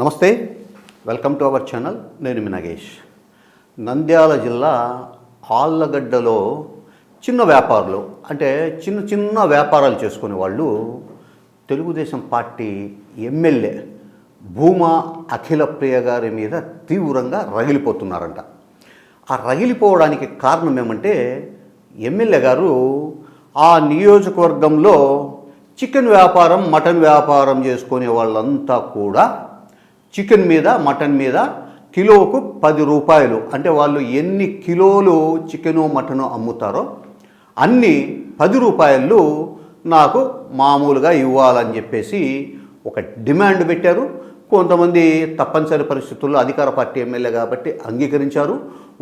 నమస్తే, welcome to our channel. నేను మీ నాగేష్. నంద్యాల జిల్లా ఆళ్ళగడ్డలో చిన్న వ్యాపారులు, అంటే చిన్న చిన్న వ్యాపారాలు చేసుకునే వాళ్ళు తెలుగుదేశం పార్టీ ఎమ్మెల్యే భూమా అఖిలప్రియ గారి మీద తీవ్రంగా రగిలిపోతున్నారంట. ఆ రగిలిపోవడానికి కారణం ఏమంటే, ఎమ్మెల్యే గారు ఆ నియోజకవర్గంలో చికెన్ వ్యాపారం, మటన్ వ్యాపారం చేసుకునే వాళ్ళంతా కూడా చికెన్ మీద, మటన్ మీద కిలోకు 10 రూపాయలు, అంటే వాళ్ళు ఎన్ని కిలోలు చికెను మటను అమ్ముతారో అన్ని 10 రూపాయలు నాకు మామూలుగా ఇవ్వాలని చెప్పేసి ఒక డిమాండ్ పెట్టారు. కొంతమంది తప్పనిసరి పరిస్థితుల్లో అధికార పార్టీ ఎమ్మెల్యే కాబట్టి అంగీకరించారు.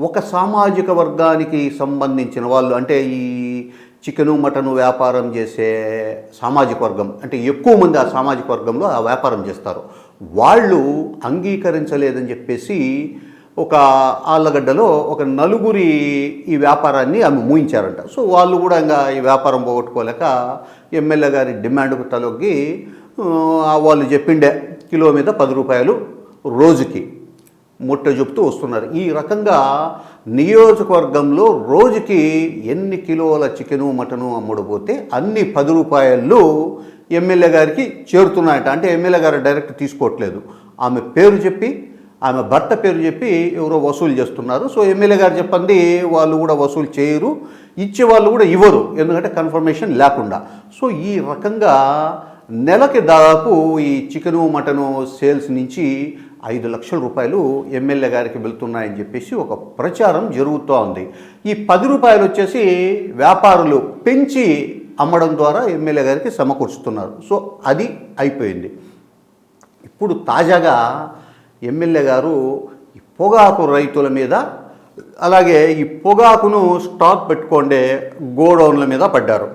ఒక సామాజిక వర్గానికి సంబంధించిన వాళ్ళు, అంటే ఈ చికెను మటను వ్యాపారం చేసే సామాజిక వర్గం, అంటే ఎక్కువ మంది ఆ సామాజిక వర్గంలో ఆ వ్యాపారం చేస్తారు, వాళ్ళు అంగీకరించలేదని చెప్పేసి ఒక ఆళ్ళగడ్డలో ఒక నలుగురి ఈ వ్యాపారాన్ని ఆమె మూయించారంట. సో వాళ్ళు కూడా ఇంకా ఈ వ్యాపారం పోగొట్టుకోలేక ఎమ్మెల్యే గారి డిమాండ్కు తలొగ్గి వాళ్ళు చెప్పిండే కిలో మీద 10 రూపాయలు రోజుకి ముట్ట చెప్తూ వస్తున్నారు. ఈ రకంగా నియోజకవర్గంలో రోజుకి ఎన్ని కిలోల చికెను మటను అమ్ముడుపోతే అన్ని 10 రూపాయలు ఎమ్మెల్యే గారికి చేరుతున్నాయట. అంటే ఎమ్మెల్యే గారు డైరెక్ట్ తీసుకోవట్లేదు, ఆమె పేరు చెప్పి, ఆమె భర్త పేరు చెప్పి ఎవరో వసూలు చేస్తున్నారు. సో ఎమ్మెల్యే గారు చెప్పండి వాళ్ళు కూడా వసూలు చేయరు, ఇచ్చే వాళ్ళు కూడా ఇవ్వరు, ఎందుకంటే కన్ఫర్మేషన్ లేకుండా. సో ఈ రకంగా నెలకి దాదాపు ఈ చికెను మటను సేల్స్ నుంచి 5 లక్షల రూపాయలు ఎమ్మెల్యే గారికి వెళ్తున్నాయని చెప్పేసి ఒక ప్రచారం జరుగుతూ ఉంది. ఈ 10 రూపాయలు వచ్చేసి వ్యాపారులు పెంచి అమ్మడం ద్వారా ఎమ్మెల్యే గారికి సమకూర్చుతున్నారు. సో అది అయిపోయింది. ఇప్పుడు తాజాగా ఎమ్మెల్యే గారు ఈ పొగాకు రైతుల మీద, అలాగే ఈ పొగాకును స్టాక్ పెట్టుకోండే గోడౌన్ల మీద పడ్డారు.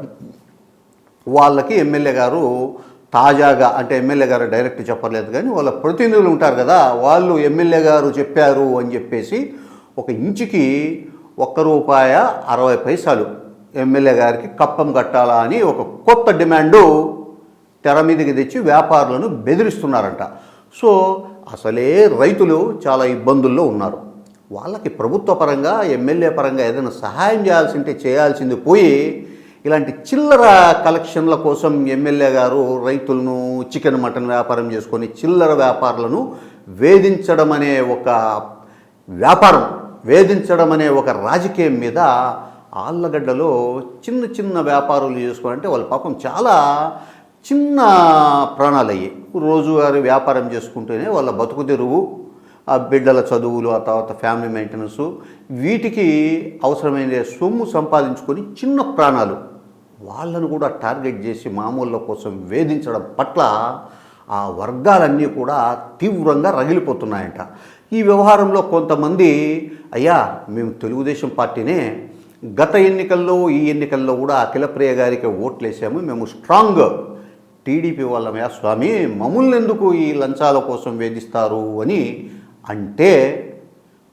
వాళ్ళకి ఎమ్మెల్యే గారు తాజాగా, అంటే ఎమ్మెల్యే గారు డైరెక్ట్ చెప్పలేదు కానీ వాళ్ళ ప్రతినిధులు ఉంటారు కదా, వాళ్ళు ఎమ్మెల్యే గారు చెప్పారు అని చెప్పేసి ఒక ఇంచుకి ₹1.60 ఎమ్మెల్యే గారికి కప్పం కట్టాలా అని ఒక కొత్త డిమాండు తెర మీదకి తెచ్చి వ్యాపారులను బెదిరిస్తున్నారంట. సో అసలే రైతులు చాలా ఇబ్బందుల్లో ఉన్నారు. వాళ్ళకి ప్రభుత్వ పరంగా, ఎమ్మెల్యే పరంగా ఏదైనా సహాయం చేయాల్సింది పోయి ఇలాంటి చిల్లర కలెక్షన్ల కోసం ఎమ్మెల్యే గారు రైతులను, చికెన్ మటన్ వ్యాపారం చేసుకొని చిల్లర వ్యాపారులను వేధించడం అనే ఒక రాజకీయం మీద ఆళ్ళగడ్డలో చిన్న చిన్న వ్యాపారులు చేసుకోవాలంటే వాళ్ళ పాపం చాలా చిన్న ప్రాణాలు అయ్యాయి. రోజువారీ వ్యాపారం చేసుకుంటూనే వాళ్ళ బతుకు తెరువు, ఆ బిడ్డల చదువులు, ఆ తర్వాత ఫ్యామిలీ మెయింటెనెన్సు, వీటికి అవసరమైన సొమ్ము సంపాదించుకొని చిన్న ప్రాణాలు, వాళ్ళను కూడా టార్గెట్ చేసి మామూళ్ళ కోసం వేధించడం పట్ల ఆ వర్గాలన్నీ కూడా తీవ్రంగా రగిలిపోతున్నాయంట. ఈ వ్యవహారంలో కొంతమంది, అయ్యా మేము తెలుగుదేశం పార్టీనే, గత ఎన్నికల్లో ఈ ఎన్నికల్లో కూడా అఖిలప్రియ గారికి ఓట్లు వేసాము, మేము స్ట్రాంగ్ టీడీపీ వాళ్ళమయ్యా స్వామి, మమ్మల్ని ఎందుకు ఈ లంచాల కోసం వేధిస్తారు అని అంటే,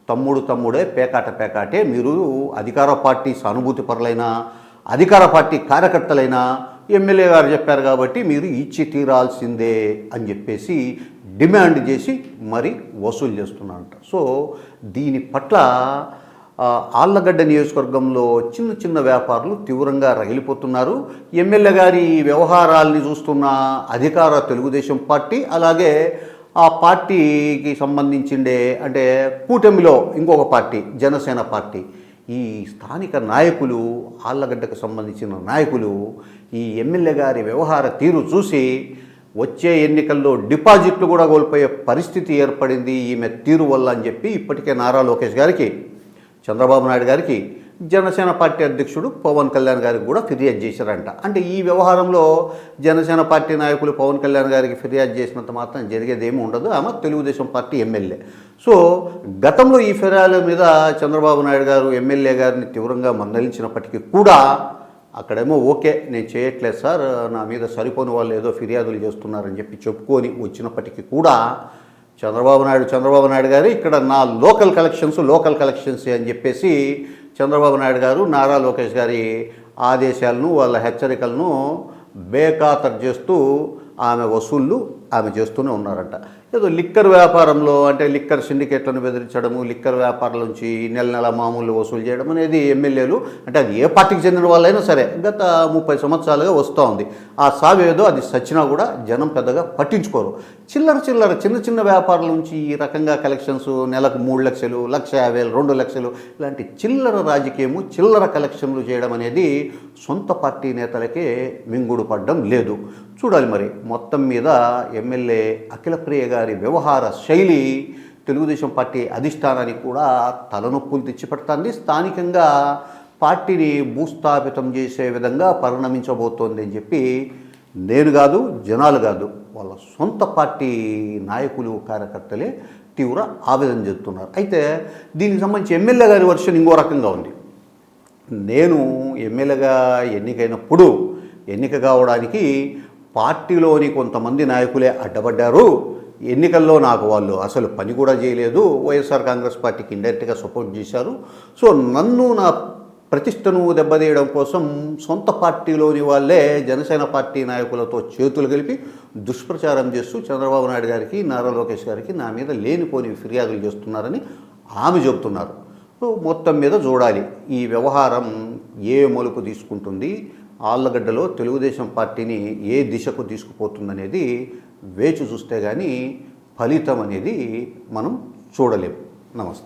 తమ్ముడే పేకాటే, మీరు అధికార పార్టీ సానుభూతి పరులైనా, అధికార పార్టీ కార్యకర్తలైనా ఎమ్మెల్యే గారు చెప్పారు కాబట్టి మీరు ఇచ్చి తీరాల్సిందే అని చెప్పేసి డిమాండ్ చేసి మరి వసూలు చేస్తున్నారంట. సో దీని పట్ల ఆళ్ళగడ్డ నియోజకవర్గంలో చిన్న చిన్న వ్యాపారులు తీవ్రంగా రగిలిపోతున్నారు. ఎమ్మెల్యే గారి వ్యవహారాల్ని చూస్తున్న అధికార తెలుగుదేశం పార్టీ, అలాగే ఆ పార్టీకి సంబంధించిండే, అంటే కూటమిలో ఇంకొక పార్టీ జనసేన పార్టీ, ఈ స్థానిక నాయకులు, ఆళ్ళగడ్డకు సంబంధించిన నాయకులు ఈ ఎమ్మెల్యే గారి వ్యవహార తీరు చూసి వచ్చే ఎన్నికల్లో డిపాజిట్లు కూడా కోల్పోయే పరిస్థితి ఏర్పడింది ఈమె తీరు వల్ల అని చెప్పి ఇప్పటికే నారా లోకేష్ గారికి, చంద్రబాబు నాయుడు గారికి, జనసేన పార్టీ అధ్యక్షుడు పవన్ కళ్యాణ్ గారికి కూడా ఫిర్యాదు చేశారంట. అంటే ఈ వ్యవహారంలో జనసేన పార్టీ నాయకులు పవన్ కళ్యాణ్ గారికి ఫిర్యాదు చేసినంత మాత్రం జరిగేదేమీ ఉండదు, ఆమె తెలుగుదేశం పార్టీ ఎమ్మెల్యే. సో గతంలో ఈ ఫిర్యాదుల మీద చంద్రబాబు నాయుడు గారు ఎమ్మెల్యే గారిని తీవ్రంగా మందలించినప్పటికీ కూడా అక్కడేమో ఓకే నేను చేయట్లేదు సార్, నా మీద సరిపోని వాళ్ళు ఏదో ఫిర్యాదులు చేస్తున్నారని చెప్పి చెప్పుకొని వచ్చినప్పటికీ కూడా చంద్రబాబు నాయుడు గారు ఇక్కడ నా లోకల్ కలెక్షన్స్ అని చెప్పేసి చంద్రబాబు నాయుడు గారు నారా లోకేష్ గారి ఆదేశాలను, వాళ్ళ హెచ్చరికలను బేఖాతరు చేస్తూ ఆమె వసూళ్లు ఆమె చేస్తూనే ఉన్నారంట. ఏదో లిక్కర్ వ్యాపారంలో అంటే లిక్కర్ సిండికేట్లను బెదిరించడము, లిక్కర్ వ్యాపారం నుంచి నెల నెల మామూలు వసూలు చేయడం అనేది ఎమ్మెల్యేలు అంటే అది ఏ పార్టీకి చెందిన వాళ్ళైనా సరే గత 30 సంవత్సరాలుగా వస్తూ ఉంది. ఆ సావేదో అది సచ్చినా కూడా జనం పెద్దగా పట్టించుకోరు. చిల్లర చిన్న చిన్న వ్యాపారాల నుంచి ఈ రకంగా కలెక్షన్స్ నెలకు 3 లక్షలు, 1,50,000, 2 లక్షలు ఇలాంటి చిల్లర రాజకీయము, చిల్లర కలెక్షన్లు చేయడం అనేది సొంత పార్టీ నేతలకే మింగుడు పడ్డం లేదు. చూడాలి మరి. మొత్తం మీద ఎమ్మెల్యే అఖిలప్రియ గారి వ్యవహార శైలి తెలుగుదేశం పార్టీ అధిష్టానానికి కూడా తలనొప్పులు తెచ్చిపెడుతుంది. స్థానికంగా పార్టీని భూస్థాపితం చేసే విధంగా పరిణమించబోతోంది అని చెప్పి నేను కాదు, జనాలు కాదు, వాళ్ళ సొంత పార్టీ నాయకులు, కార్యకర్తలే తీవ్ర ఆవేదన చెందుతున్నారు. అయితే దీనికి సంబంధించి ఎమ్మెల్యే గారి వర్షన్ ఇంకో రకంగా ఉంది. నేను ఎమ్మెల్యేగా ఎన్నికైనప్పుడు ఎన్నిక కావడానికి పార్టీలోని కొంతమంది నాయకులే అడ్డపడ్డారు. ఎన్నికల్లో నాకు వాళ్ళు అసలు పని కూడా చేయలేదు. వైఎస్ఆర్ కాంగ్రెస్ పార్టీకి ఇండైరెక్ట్గా సపోర్ట్ చేశారు. సో నన్ను నా ప్రతిష్టను దెబ్బతీయడం కోసం సొంత పార్టీలోని వాళ్ళే జనసేన పార్టీ నాయకులతో చేతులు కలిపి దుష్ప్రచారం చేస్తూ చంద్రబాబు నాయుడు గారికి, నారా లోకేష్ గారికి నా మీద లేనిపోని ఫిర్యాదులు చేస్తున్నారని ఆమె చెబుతున్నారు. మొత్తం మీద చూడాలి ఈ వ్యవహారం ఏ మలుపు తీసుకుంటుంది, ఆళ్లగడ్డలో తెలుగుదేశం పార్టీని ఏ దిశకు తీసుకుపోతుందనేది వేచి చూస్తే కానీ ఫలితం అనేది మనం చూడలేం. నమస్తే.